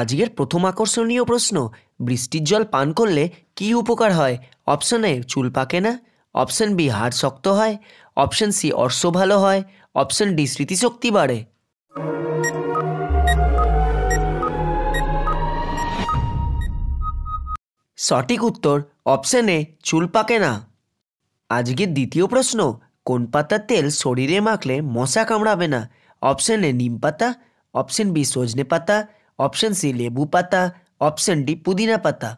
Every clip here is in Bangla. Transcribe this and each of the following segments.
আজকের প্রথম আকর্ষণীয় প্রশ্ন, বৃষ্টির জল পান করলে কি উপকার হয়? অপশন এ চুল পাকে না, অপশন বি হাড় শক্ত হয়, অপশন সি অর্শ ভালো হয়, অপশন ডি স্মৃতিশক্তি বাড়ে। সঠিক উত্তর অপশন এ চুল পাকে না। আজকের দ্বিতীয় প্রশ্ন, কোন পাতার তেল শরীরে মাখলে মশা কামড়াবে না? অপশন এ নিম পাতা, অপশন বি সজনে পাতা, অপশন সি লেবু পাতা, অপশন ডি পুদিনা পাতা।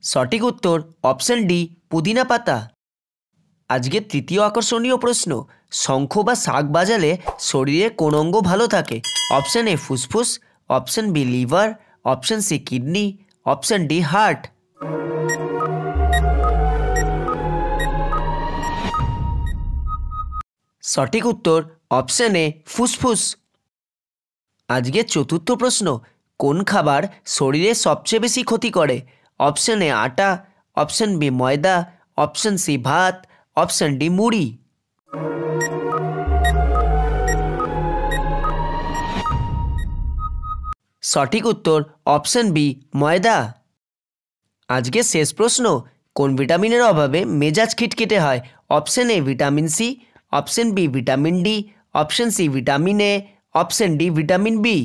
সঠিক উত্তর অপশন ডি পুদিনা পাতা। আজকের তৃতীয় আকর্ষণীয় প্রশ্ন, শঙ্খ বা শাঁখ বাজালে শরীরে কোন অঙ্গ ভালো থাকে? অপশন এ ফুসফুস, option B liver, option C kidney, option D heart. সঠিক উত্তর অপশন এ ফুসফুস। আজকের চতুর্থ প্রশ্ন, কোন খাবার শরীরে সবচেয়ে বেশি ক্ষতি করে? অপশন এ আটা, অপশন বি ময়দা, অপশন সি ভাত, অপশন ডি মুড়ি। সঠিক উত্তর অপশন বি ময়দা। আজকের শেষ প্রশ্ন, কোন ভিটামিনের অভাবে মেজাজ খিটখিটে হয়? Option A vitamin C, option B vitamin D, option C vitamin A, option D vitamin B.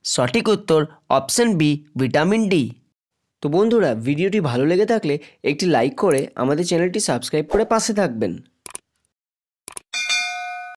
সঠিক উত্তর অপশন বি ভিটামিন ডি। তো বন্ধুরা, ভিডিওটি ভালো লেগে থাকলে একটি লাইক করে আমাদের চ্যানেলটি সাবস্ক্রাইব করে পাশে থাকবেন।